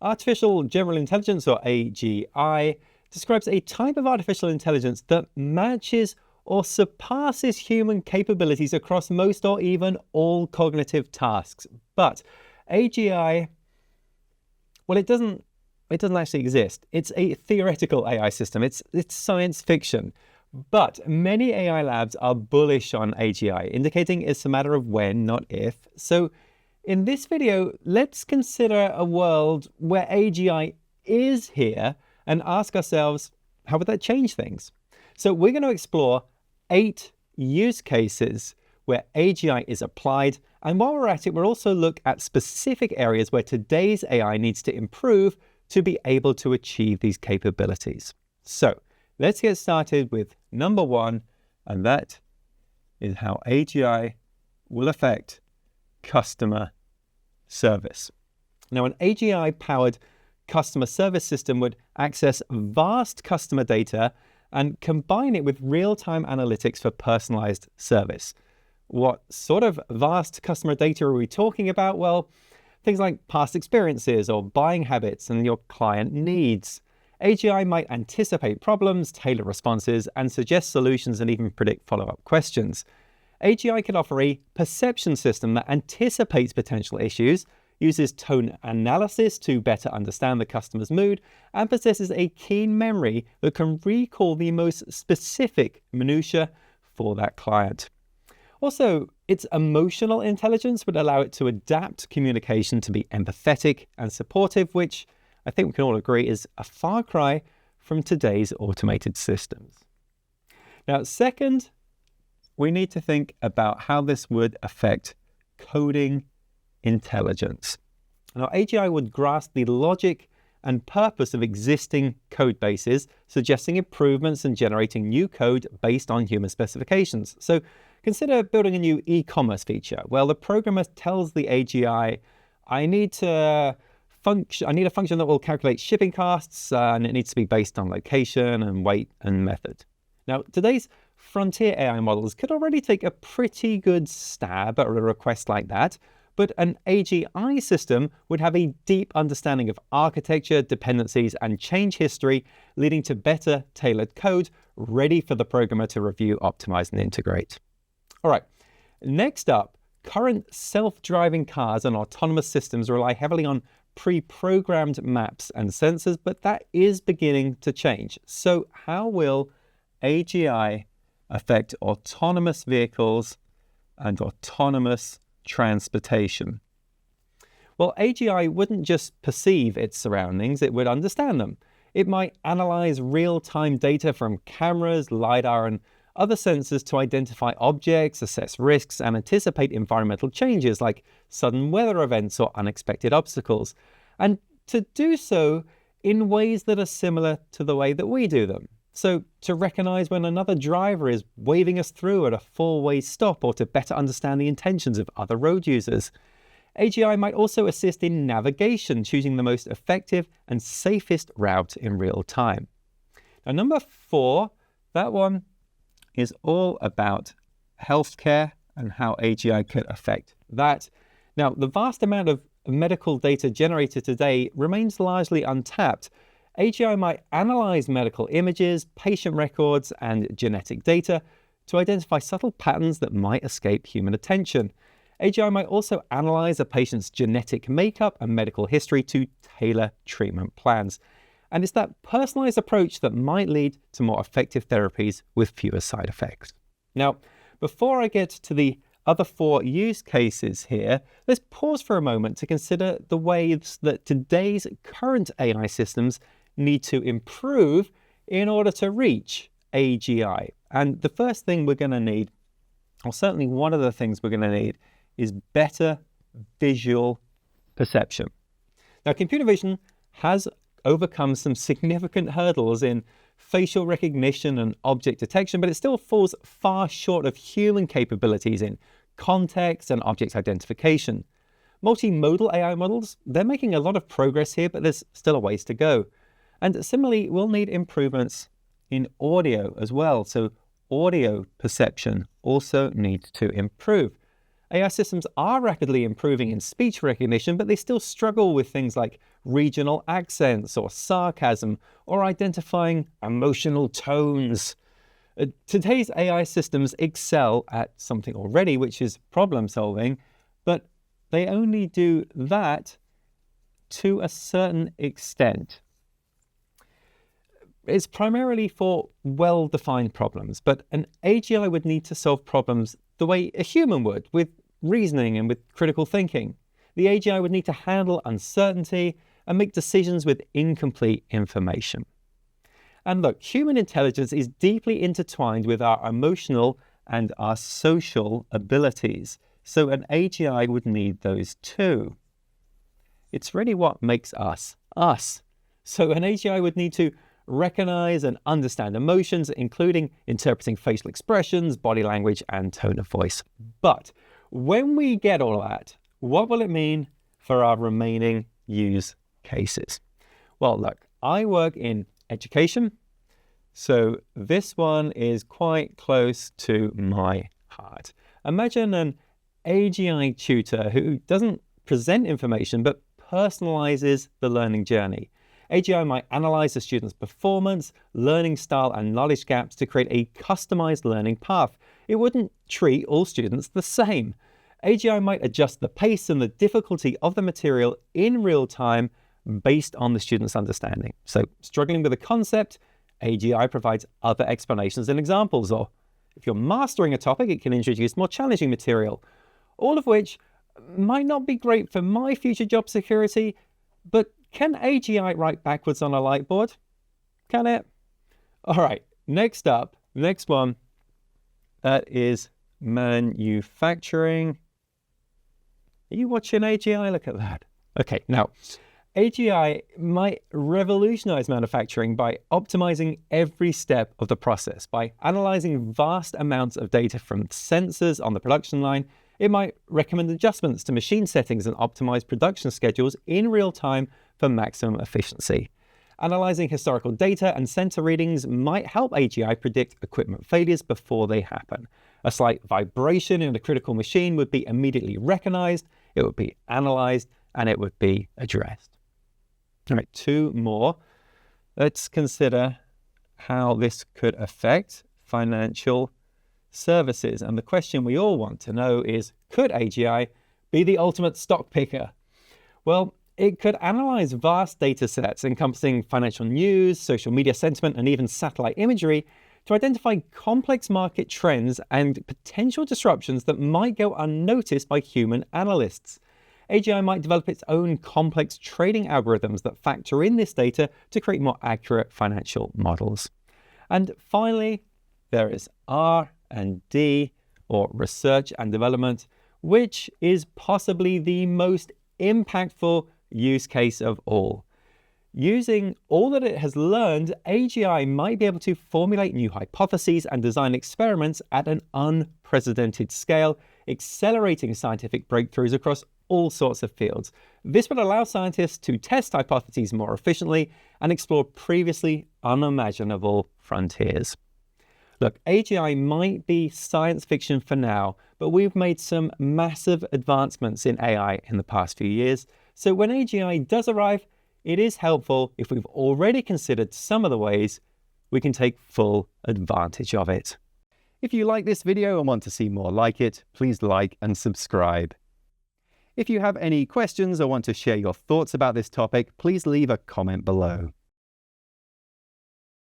Artificial General Intelligence, or AGI, describes a type of artificial intelligence that matches or surpasses human capabilities across most or even all cognitive tasks. But AGI, well, it doesn't actually exist. It's a theoretical AI system. It's science fiction. But many AI labs are bullish on AGI, indicating it's a matter of when, not if. So in this video, let's consider a world where AGI is here and ask ourselves, how would that change things? So we're going to explore 8 use cases where AGI is applied. And while we're at it, we'll also look at specific areas where today's AI needs to improve to be able to achieve these capabilities. So let's get started with number 1, and that is how AGI will affect customer service. Now, an AGI-powered customer service system would access vast customer data and combine it with real-time analytics for personalized service. What sort of vast customer data are we talking about? Well, things like past experiences or buying habits and your client needs. AGI might anticipate problems, tailor responses, and suggest solutions and even predict follow-up questions. AGI can offer a perception system that anticipates potential issues, uses tone analysis to better understand the customer's mood, and possesses a keen memory that can recall the most specific minutiae for that client. Also, its emotional intelligence would allow it to adapt communication to be empathetic and supportive, which I think we can all agree is a far cry from today's automated systems. Now, second, we need to think about how this would affect coding intelligence. Now, AGI would grasp the logic and purpose of existing code bases, suggesting improvements and generating new code based on human specifications. So consider building a new e-commerce feature. Well, the programmer tells the AGI, I need a function that will calculate shipping costs, and it needs to be based on location and weight and method. Now, today's frontier AI models could already take a pretty good stab at a request like that, but an AGI system would have a deep understanding of architecture, dependencies, and change history, leading to better tailored code ready for the programmer to review, optimize, and integrate. All right, next up, current self-driving cars and autonomous systems rely heavily on pre-programmed maps and sensors, but that is beginning to change. So how will AGI affect autonomous vehicles and autonomous transportation? Well, AGI wouldn't just perceive its surroundings, it would understand them. It might analyze real-time data from cameras, LiDAR, and other sensors to identify objects, assess risks, and anticipate environmental changes like sudden weather events or unexpected obstacles, and to do so in ways that are similar to the way that we do them. So to recognize when another driver is waving us through at a four-way stop, or to better understand the intentions of other road users. AGI might also assist in navigation, choosing the most effective and safest route in real time. Now, number 4, that one is all about healthcare and how AGI could affect that. Now, the vast amount of medical data generated today remains largely untapped. AGI might analyze medical images, patient records, and genetic data to identify subtle patterns that might escape human attention. AGI might also analyze a patient's genetic makeup and medical history to tailor treatment plans. And it's that personalized approach that might lead to more effective therapies with fewer side effects. Now, before I get to the other 4 use cases here, let's pause for a moment to consider the ways that today's current AI systems need to improve in order to reach AGI. And the first thing we're going to need, or certainly one of the things we're going to need, is better visual perception. Now, computer vision has overcome some significant hurdles in facial recognition and object detection, but it still falls far short of human capabilities in context and object identification. Multimodal AI models, they're making a lot of progress here, but there's still a ways to go. And similarly, we'll need improvements in audio as well. So audio perception also needs to improve. AI systems are rapidly improving in speech recognition, but they still struggle with things like regional accents or sarcasm or identifying emotional tones. Today's AI systems excel at something already, which is problem solving, but they only do that to a certain extent. It's primarily for well-defined problems, but an AGI would need to solve problems the way a human would, with reasoning and with critical thinking. The AGI would need to handle uncertainty and make decisions with incomplete information. And look, human intelligence is deeply intertwined with our emotional and our social abilities, so an AGI would need those too. It's really what makes us, us. So an AGI would need to recognize and understand emotions, including interpreting facial expressions, body language, and tone of voice. But when we get all of that, what will it mean for our remaining use cases? Well, look, I work in education, so this one is quite close to my heart. Imagine an AGI tutor who doesn't present information, but personalizes the learning journey. AGI might analyze the student's performance, learning style, and knowledge gaps to create a customized learning path. It wouldn't treat all students the same. AGI might adjust the pace and the difficulty of the material in real time based on the student's understanding. So, struggling with a concept, AGI provides other explanations and examples, or if you're mastering a topic, it can introduce more challenging material, all of which might not be great for my future job security, but can AGI write backwards on a light board? Can it? All right, next one, that is manufacturing. Are you watching AGI? Look at that. Okay, now, AGI might revolutionize manufacturing by optimizing every step of the process. By analyzing vast amounts of data from sensors on the production line, it might recommend adjustments to machine settings and optimize production schedules in real time for maximum efficiency. Analyzing historical data and sensor readings might help AGI predict equipment failures before they happen. A slight vibration in a critical machine would be immediately recognized, it would be analyzed, and it would be addressed. All right, two more. Let's consider how this could affect financial services. And the question we all want to know is, could AGI be the ultimate stock picker? Well, it could analyze vast data sets encompassing financial news, social media sentiment, and even satellite imagery to identify complex market trends and potential disruptions that might go unnoticed by human analysts. AGI might develop its own complex trading algorithms that factor in this data to create more accurate financial models. And finally, there is R&D, or research and development, which is possibly the most impactful use case of all. Using all that it has learned, AGI might be able to formulate new hypotheses and design experiments at an unprecedented scale, accelerating scientific breakthroughs across all sorts of fields. This would allow scientists to test hypotheses more efficiently and explore previously unimaginable frontiers. Look, AGI might be science fiction for now, but we've made some massive advancements in AI in the past few years. So when AGI does arrive, it is helpful if we've already considered some of the ways we can take full advantage of it. If you like this video and want to see more like it, please like and subscribe. If you have any questions or want to share your thoughts about this topic, please leave a comment below.